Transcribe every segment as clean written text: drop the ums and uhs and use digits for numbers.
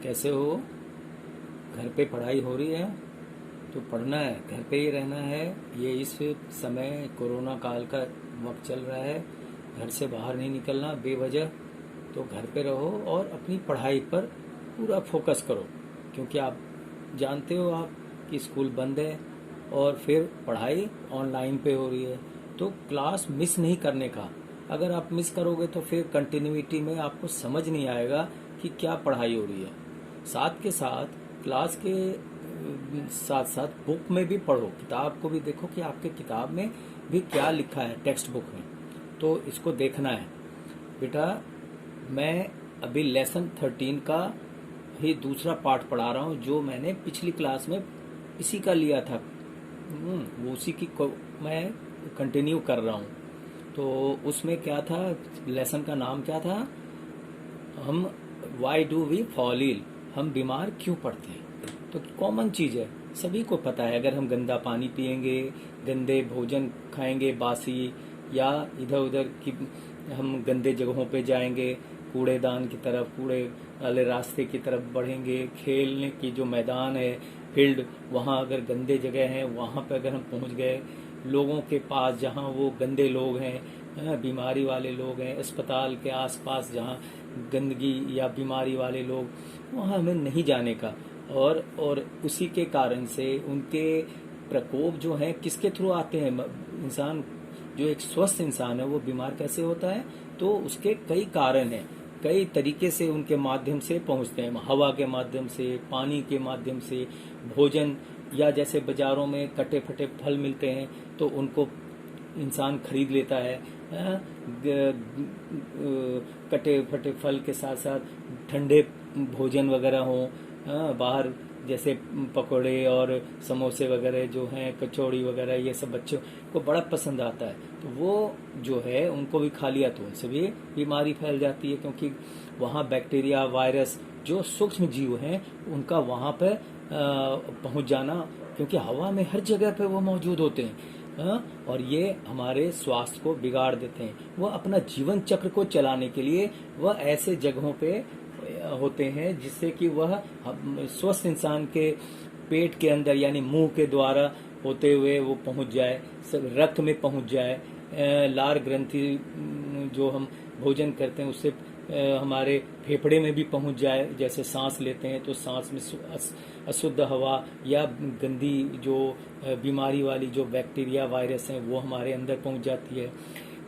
कैसे हो? घर पे पढ़ाई हो रही है तो पढ़ना है, घर पे ही रहना है। ये इस समय कोरोना काल का वक्त चल रहा है, घर से बाहर नहीं निकलना बेवजह। तो घर पे रहो और अपनी पढ़ाई पर पूरा फोकस करो, क्योंकि आप जानते हो आप कि स्कूल बंद है और फिर पढ़ाई ऑनलाइन पे हो रही है। तो क्लास मिस नहीं करने का। अगर आप मिस करोगे तो फिर कंटिन्यूटी में आपको समझ नहीं आएगा कि क्या पढ़ाई हो रही है। साथ के साथ क्लास के साथ साथ बुक में भी पढ़ो, किताब को भी देखो कि आपके किताब में भी क्या लिखा है, टेक्स्ट बुक में। तो इसको देखना है बेटा। मैं अभी लेसन 13 का ही दूसरा पार्ट पढ़ा रहा हूँ, जो मैंने पिछली क्लास में इसी का लिया था। वो उसी की मैं कंटिन्यू कर रहा हूँ। तो उसमें क्या था, लेसन का नाम क्या था? हम why do we fall ill, हम बीमार क्यों पड़ते हैं। तो कॉमन चीज है, सभी को पता है। अगर हम गंदा पानी पिएंगे, गंदे भोजन खाएंगे बासी, या इधर उधर की हम गंदे जगहों पे जाएंगे, कूड़ेदान की तरफ, कूड़े वाले रास्ते की तरफ बढ़ेंगे, खेलने की जो मैदान है, फील्ड, वहाँ अगर गंदे जगह हैं वहाँ पे अगर हम पहुँच गए, लोगों के पास जहाँ वो गंदे लोग हैं, बीमारी वाले लोग हैं, अस्पताल के आसपास जहाँ गंदगी या बीमारी वाले लोग, वहाँ हमें नहीं जाने का। और उसी के कारण से उनके प्रकोप जो है किसके थ्रू आते हैं। इंसान जो एक स्वस्थ इंसान है वो बीमार कैसे होता है? तो उसके कई कारण हैं, कई तरीके से उनके माध्यम से पहुंचते हैं। हवा के माध्यम से, पानी के माध्यम से, भोजन, या जैसे बाजारों में कटे फटे फल मिलते हैं तो उनको इंसान खरीद लेता है। कटे फटे फल के साथ साथ ठंडे भोजन वगैरह हो, बाहर जैसे पकोड़े और समोसे वगैरह जो हैं, कचौड़ी वगैरह, ये सब बच्चों को बड़ा पसंद आता है। तो वो जो है उनको भी खा लिया तो उनसे भी बीमारी फैल जाती है, क्योंकि वहाँ बैक्टीरिया, वायरस, जो सूक्ष्म जीव हैं उनका वहाँ पर पहुँच जाना, क्योंकि हवा में हर जगह पे वो मौजूद होते हैं। और ये हमारे स्वास्थ्य को बिगाड़ देते हैं। वह अपना जीवन चक्र को चलाने के लिए वह ऐसे जगहों पे होते हैं जिससे कि वह स्वस्थ इंसान के पेट के अंदर यानी मुंह के द्वारा होते हुए वो पहुंच जाए, रक्त में पहुंच जाए, लार ग्रंथि जो हम भोजन करते हैं उससे हमारे फेफड़े में भी पहुंच जाए। जैसे सांस लेते हैं तो सांस में अशुद्ध हवा या गंदी जो बीमारी वाली जो बैक्टीरिया, वायरस हैं वो हमारे अंदर पहुंच जाती है।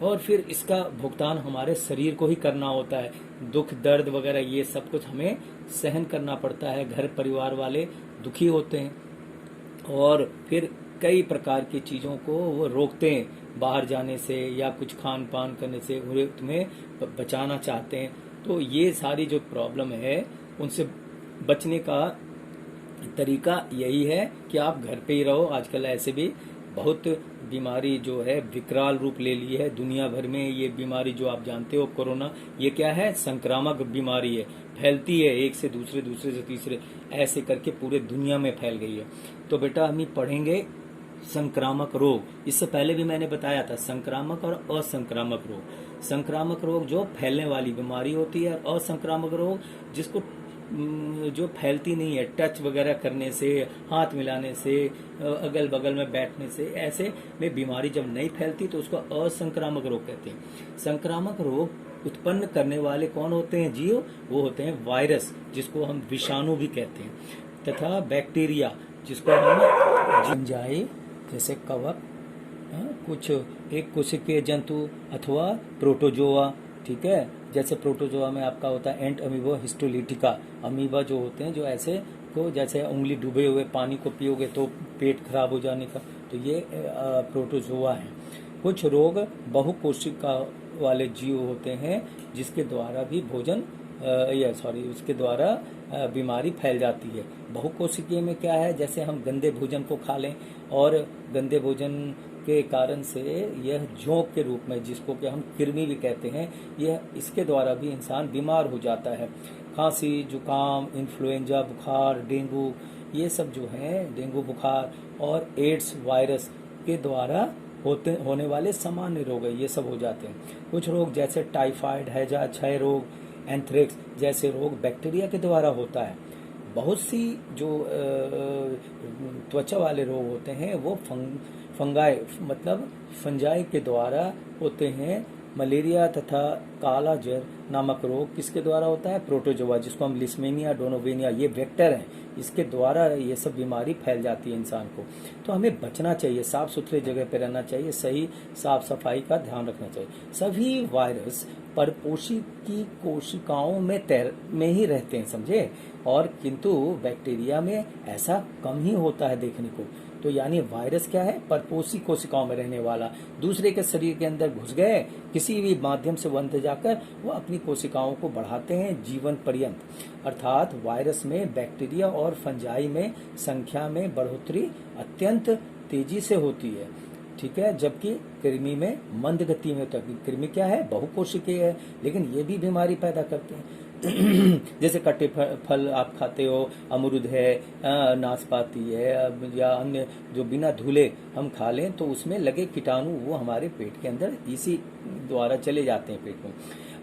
और फिर इसका भुगतान हमारे शरीर को ही करना होता है। दुख दर्द वगैरह ये सब कुछ हमें सहन करना पड़ता है। घर परिवार वाले दुखी होते हैं और फिर कई प्रकार की चीज़ों को वो रोकते हैं बाहर जाने से या कुछ खान पान करने से, उन्हें तुम्हें बचाना चाहते हैं। तो ये सारी जो प्रॉब्लम है उनसे बचने का तरीका यही है कि आप घर पे ही रहो। आजकल ऐसे भी बहुत बीमारी जो है विकराल रूप ले ली है दुनिया भर में। ये बीमारी जो आप जानते हो कोरोना, ये क्या है? संक्रामक बीमारी है, फैलती है एक से दूसरे, दूसरे से तीसरे, ऐसे करके पूरे दुनिया में फैल गई है। तो बेटा हम पढ़ेंगे संक्रामक रोग। इससे पहले भी मैंने बताया था संक्रामक और असंक्रामक रोग। संक्रामक रोग जो फैलने वाली बीमारी होती है, असंक्रामक रोग जिसको जो फैलती नहीं है, टच वगैरह करने से, हाथ मिलाने से, अगल बगल में बैठने से, ऐसे में बीमारी जब नहीं फैलती तो उसको असंक्रामक रोग कहते हैं। संक्रामक रोग उत्पन्न करने वाले कौन होते हैं जीव? वो होते हैं वायरस, जिसको हम विषाणु भी कहते हैं, तथा बैक्टीरिया जिसको हम जिंजाई जैसे कवक, कुछ एक कोशिकीय जंतु अथवा प्रोटोजोआ। ठीक है, जैसे प्रोटोजोआ में आपका होता है एंट अमीबा हिस्टोलिटिका। अमीबा जो होते हैं जो ऐसे को, जैसे उंगली डूबे हुए पानी को पियोगे तो पेट खराब हो जाने का, तो ये प्रोटोजोआ है। कुछ रोग बहुकोशिका वाले जीव होते हैं जिसके द्वारा भी उसके द्वारा बीमारी फैल जाती है। बहुकोशिकीय में क्या है? जैसे हम गंदे भोजन को खा लें और गंदे भोजन के कारण से यह झोंक के रूप में, जिसको कि हम कृमि भी कहते हैं, यह इसके द्वारा भी इंसान बीमार हो जाता है। खांसी, जुकाम, इन्फ्लुएंजा, बुखार, डेंगू, ये सब जो है, डेंगू बुखार और एड्स वायरस के द्वारा होने वाले सामान्य रोग है, ये सब हो जाते हैं। कुछ रोग जैसे टाइफाइड, हैजा, क्षय रोग, एंथ्रेक्स जैसे रोग बैक्टीरिया के द्वारा होता है। बहुत सी जो त्वचा वाले रोग होते हैं वो फंगाई मतलब फंजाई के द्वारा होते हैं। मलेरिया तथा काला जर नामक रोग किसके द्वारा होता है? प्रोटोजोआ, जिसको हम लिस्मेनिया डोनोवेनिया, ये वेक्टर हैं, इसके द्वारा ये सब बीमारी फैल जाती है इंसान को। तो हमें बचना चाहिए, साफ सुथरे जगह पर रहना चाहिए, सही साफ सफाई का ध्यान रखना चाहिए। सभी वायरस परपोषी की कोशिकाओं में ही रहते हैं, समझे, और किंतु बैक्टीरिया में ऐसा कम ही होता है देखने को। तो यानी वायरस क्या है? परपोषी कोशिकाओं में रहने वाला, दूसरे के शरीर के अंदर घुस गए, किसी भी माध्यम से वो अंदर जाकर वो अपनी कोशिकाओं को बढ़ाते हैं जीवन पर्यंत। अर्थात वायरस में बैक्टीरिया और फंजाई में संख्या में बढ़ोतरी अत्यंत तेजी से होती है, ठीक है, जबकि कृमि में मंद गति में होता है। कृमि क्या है? बहुकोशिकीय है, लेकिन ये भी बीमारी पैदा करते हैं। जैसे कटे फल आप खाते हो, अमरूद है, नाशपाती है, या अन्य जो बिना धुले हम खा लें तो उसमें लगे कीटाणु वो हमारे पेट के अंदर इसी द्वारा चले जाते हैं पेट में।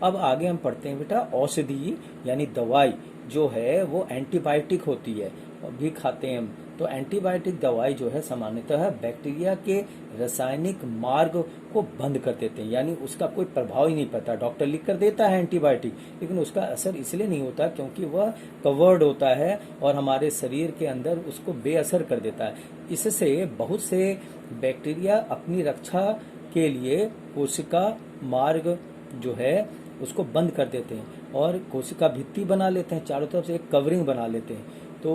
अब आगे हम पढ़ते हैं बेटा, औषधि यानी दवाई जो है वो एंटीबायोटिक होती है, भी खाते हैं हम। तो एंटीबायोटिक दवाई जो है सामान्यतः बैक्टीरिया के रासायनिक मार्ग को बंद कर देते हैं, यानी उसका कोई प्रभाव ही नहीं पड़ता। डॉक्टर लिख कर देता है एंटीबायोटिक, लेकिन उसका असर इसलिए नहीं होता क्योंकि वह कवर्ड होता है और हमारे शरीर के अंदर उसको बेअसर कर देता है। इससे बहुत से बैक्टीरिया अपनी रक्षा के लिए कोशिका मार्ग जो है उसको बंद कर देते हैं और कोशिका भित्ति बना लेते हैं, चारों तरफ से एक कवरिंग बना लेते हैं। तो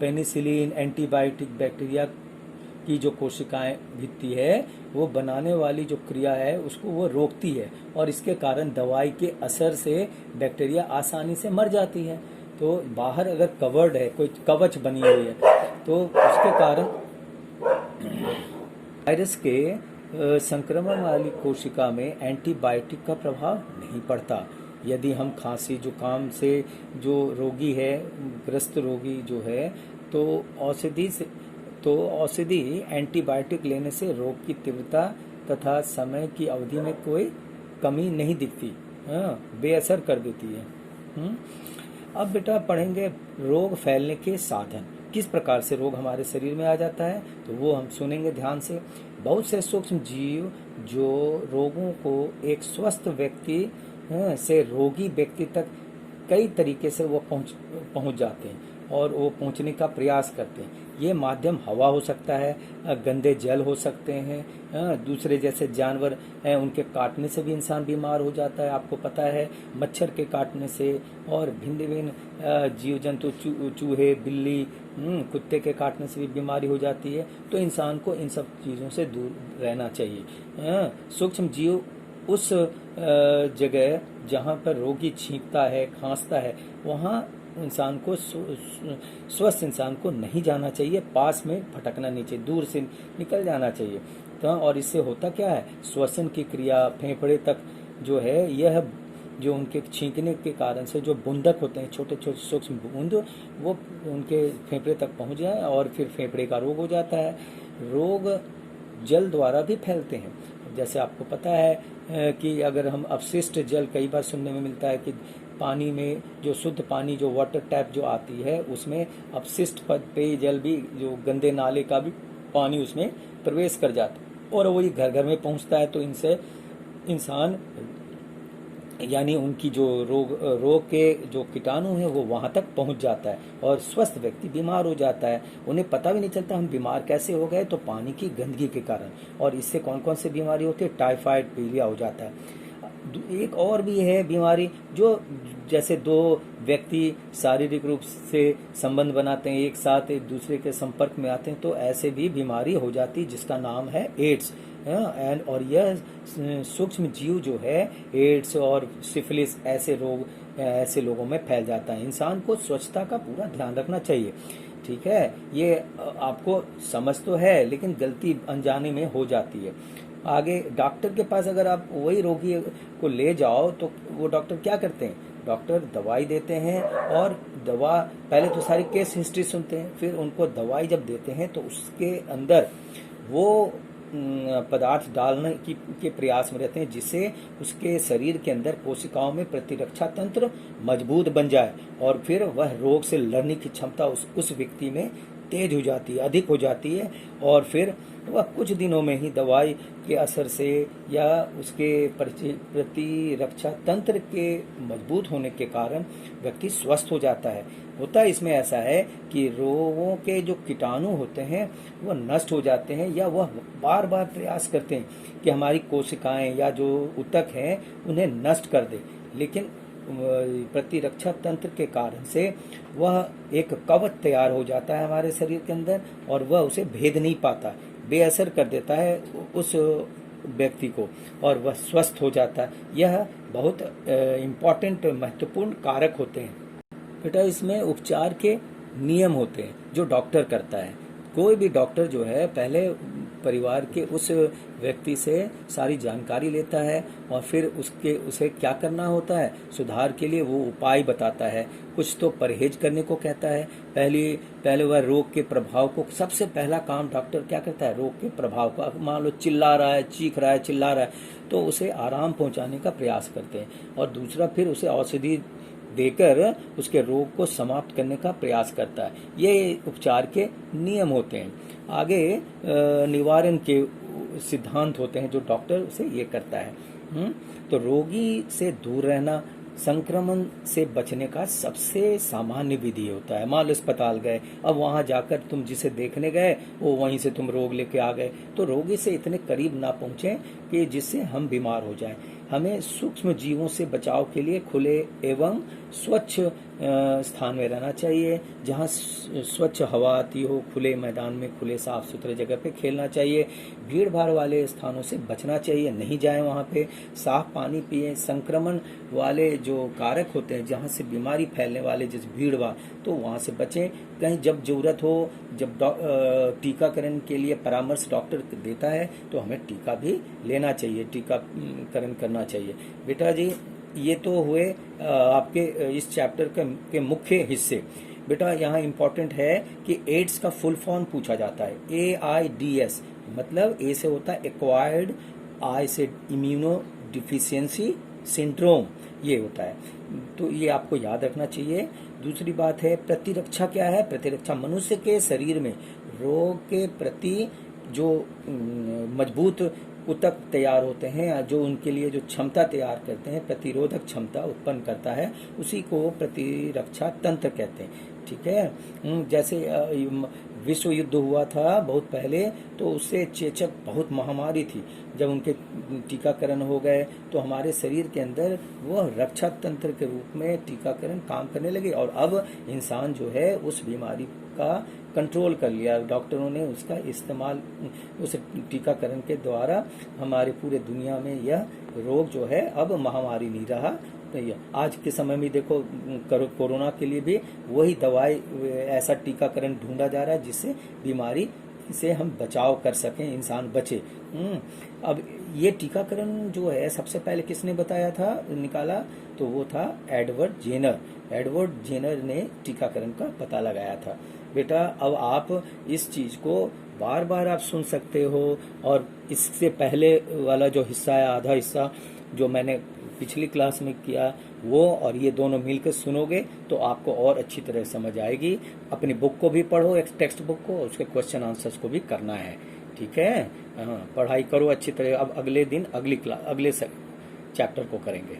पेनिसिलिन एंटीबायोटिक बैक्टीरिया की जो कोशिकाएं भित्ति है वो बनाने वाली जो क्रिया है उसको वो रोकती है, और इसके कारण दवाई के असर से बैक्टीरिया आसानी से मर जाती है। तो बाहर अगर कवर्ड है, कोई कवच बनी हुई है, तो उसके कारण वायरस के संक्रमण वाली कोशिका में एंटीबायोटिक का प्रभाव नहीं पड़ता। यदि हम खांसी जुकाम से जो रोगी है, ग्रस्त रोगी जो है, तो औषधि एंटीबायोटिक लेने से रोग की तीव्रता तथा समय की अवधि में कोई कमी नहीं दिखती, बेअसर कर देती है। अब बेटा पढ़ेंगे रोग फैलने के साधन, किस प्रकार से रोग हमारे शरीर में आ जाता है, तो वो हम सुनेंगे ध्यान से। बहुत से सूक्ष्म जीव जो रोगों को एक स्वस्थ व्यक्ति से रोगी व्यक्ति तक कई तरीके से वो पहुंच जाते हैं और वो पहुंचने का प्रयास करते हैं। ये माध्यम हवा हो सकता है, गंदे जल हो सकते हैं, दूसरे जैसे जानवर हैं उनके काटने से भी इंसान बीमार हो जाता है, आपको पता है, मच्छर के काटने से, और भिन्न भिन्न जीव जंतु चूहे बिल्ली कुत्ते के काटने से भी बीमारी हो जाती है। तो इंसान को इन सब चीज़ों से दूर रहना चाहिए। सूक्ष्म जीव उस जगह जहाँ पर रोगी छींकता है, खांसता है, वहाँ इंसान को स्वस्थ इंसान को नहीं जाना चाहिए, पास में भटकना नहीं चाहिए, दूर से निकल जाना चाहिए। तो और इससे होता क्या है, श्वसन की क्रिया फेफड़े तक जो है, यह जो उनके छींकने के कारण से जो बूंदक होते हैं, छोटे छोटे सूक्ष्म बूंद, वो उनके फेफड़े तक पहुंच जाए और फिर फेफड़े का रोग हो जाता है। रोग जल द्वारा भी फैलते हैं। जैसे आपको पता है कि अगर हम अपशिष्ट जल, कई बार सुनने में मिलता है कि पानी में जो शुद्ध पानी जो वाटर टैप जो आती है उसमें अपशिष्ट पेय जल भी, जो गंदे नाले का भी पानी उसमें प्रवेश कर जाता है और वही घर घर में पहुंचता है। तो इनसे इंसान यानी उनकी जो रोग के जो कीटाणु हैं वो वहां तक पहुंच जाता है और स्वस्थ व्यक्ति बीमार हो जाता है। उन्हें पता भी नहीं चलता हम बीमार कैसे हो गए, तो पानी की गंदगी के कारण। और इससे कौन कौन सी बीमारी होती है, टाइफाइड, पीलिया हो जाता है। एक और भी है बीमारी, जो जैसे दो व्यक्ति शारीरिक रूप से संबंध बनाते हैं, एक साथ एक दूसरे के संपर्क में आते हैं, तो ऐसे भी बीमारी हो जाती है जिसका नाम है एड्स। और यह सूक्ष्म जीव जो है एड्स और सिफिलिस ऐसे लोगों में फैल जाता है। इंसान को स्वच्छता का पूरा ध्यान रखना चाहिए, ठीक है। ये आपको समझ तो है लेकिन गलती अनजाने में हो जाती है। आगे डॉक्टर के पास अगर आप वही रोगी को ले जाओ तो वो डॉक्टर क्या करते हैं, डॉक्टर दवाई देते हैं, और दवा पहले तो सारी केस हिस्ट्री सुनते हैं, फिर उनको दवाई जब देते हैं तो उसके अंदर वो पदार्थ डालने के प्रयास में रहते हैं, जिससे उसके शरीर के अंदर कोशिकाओं में प्रतिरक्षा तंत्र मजबूत बन जाए और फिर वह रोग से लड़ने की क्षमता उस व्यक्ति में तेज हो जाती है, अधिक हो जाती है, और फिर वह कुछ दिनों में ही दवाई के असर से या उसके प्रतिरक्षा तंत्र के मजबूत होने के कारण व्यक्ति स्वस्थ हो जाता है। होता इसमें ऐसा है कि रोगों के जो कीटाणु होते हैं वह नष्ट हो जाते हैं, या वह बार बार प्रयास करते हैं कि हमारी कोशिकाएं या जो ऊतक हैं उन्हें नष्ट कर दे, लेकिन प्रतिरक्षा तंत्र के कारण से वह एक कवच तैयार हो जाता है हमारे शरीर के अंदर, और वह उसे भेद नहीं पाता, बेअसर कर देता है उस व्यक्ति को, और वह स्वस्थ हो जाता है। यह बहुत इम्पोर्टेंट महत्वपूर्ण कारक होते हैं। बेटा इसमें उपचार के नियम होते हैं जो डॉक्टर करता है। कोई भी डॉक्टर जो है पहले परिवार के उस व्यक्ति से सारी जानकारी लेता है और फिर उसे क्या करना होता है, सुधार के लिए वो उपाय बताता है। कुछ तो परहेज करने को कहता है। पहले वह रोग के प्रभाव को, सबसे पहला काम डॉक्टर क्या करता है, रोग के प्रभाव को, मान लो चिल्ला रहा है, चीख रहा है, चिल्ला रहा है, तो उसे आराम पहुंचाने का प्रयास करते हैं, और दूसरा फिर उसे औषधि देकर उसके रोग को समाप्त करने का प्रयास करता है। ये उपचार के नियम होते हैं। आगे निवारण के सिद्धांत होते हैं जो डॉक्टर उसे ये करता है। तो रोगी से दूर रहना संक्रमण से बचने का सबसे सामान्य विधि होता है। मान लो अस्पताल गए, अब वहां जाकर तुम जिसे देखने गए वो वहीं से तुम रोग लेके आ गए, तो रोगी से इतने करीब ना पहुंचे कि जिससे हम बीमार हो जाएं। हमें सूक्ष्म जीवों से बचाव के लिए खुले एवं स्वच्छ स्थान में रहना चाहिए, जहाँ स्वच्छ हवा आती हो, खुले मैदान में, खुले साफ सुथरे जगह पे खेलना चाहिए। भीड़ भाड़ वाले स्थानों से बचना चाहिए, नहीं जाएं वहाँ पे। साफ पानी पिए। संक्रमण वाले जो कारक होते हैं, जहाँ से बीमारी फैलने वाले, जैसे भीड़ भाड़, तो वहाँ से बचें। कहीं जब जरूरत हो, जब टीकाकरण के लिए परामर्श डॉक्टर देता है तो हमें टीका भी लेना चाहिए, टीकाकरण करना चाहिए। बेटा जी ये तो हुए आपके इस चैप्टर के मुख्य हिस्से। बेटा यहाँ इम्पोर्टेंट है कि एड्स का फुल फॉर्म पूछा जाता है। AIDS मतलब ए से होता है एक्वायर्ड, आई से इम्यूनो डिफिशियंसी सिंड्रोम, ये होता है, तो ये आपको याद रखना चाहिए। दूसरी बात है प्रतिरक्षा क्या है। प्रतिरक्षा मनुष्य के शरीर में रोग के प्रति जो मजबूत ऊतक तैयार होते हैं, जो उनके लिए जो क्षमता तैयार करते हैं, प्रतिरोधक क्षमता उत्पन्न करता है, उसी को प्रतिरक्षा तंत्र कहते हैं। ठीक है। जैसे विश्व युद्ध हुआ था बहुत पहले, तो उससे चेचक बहुत महामारी थी। जब उनके टीकाकरण हो गए तो हमारे शरीर के अंदर वह रक्षा तंत्र के रूप में टीकाकरण काम करने लगे, और अब इंसान जो है उस बीमारी का कंट्रोल कर लिया। डॉक्टरों ने उसका इस्तेमाल उस टीकाकरण के द्वारा हमारे पूरे दुनिया में यह रोग जो है अब महामारी नहीं रहा। आज के समय में देखो कोरोना के लिए भी वही दवाई, ऐसा टीकाकरण ढूंढा जा रहा है जिससे बीमारी से हम बचाव कर सकें, इंसान बचे। अब ये टीकाकरण जो है सबसे पहले किसने बताया था, निकाला, तो वो था एडवर्ड जेनर। एडवर्ड जेनर ने टीकाकरण का पता लगाया था। बेटा अब आप इस चीज को बार बार आप सुन सकते हो, और इससे पहले वाला जो हिस्सा है, आधा हिस्सा जो मैंने पिछली क्लास में किया, वो और ये दोनों मिलकर सुनोगे तो आपको और अच्छी तरह समझ आएगी। अपनी बुक को भी पढ़ो, एक टेक्स्ट बुक को, उसके क्वेश्चन आंसर्स को भी करना है। ठीक है। हाँ, पढ़ाई करो अच्छी तरह। अब अगले दिन अगले चैप्टर को करेंगे।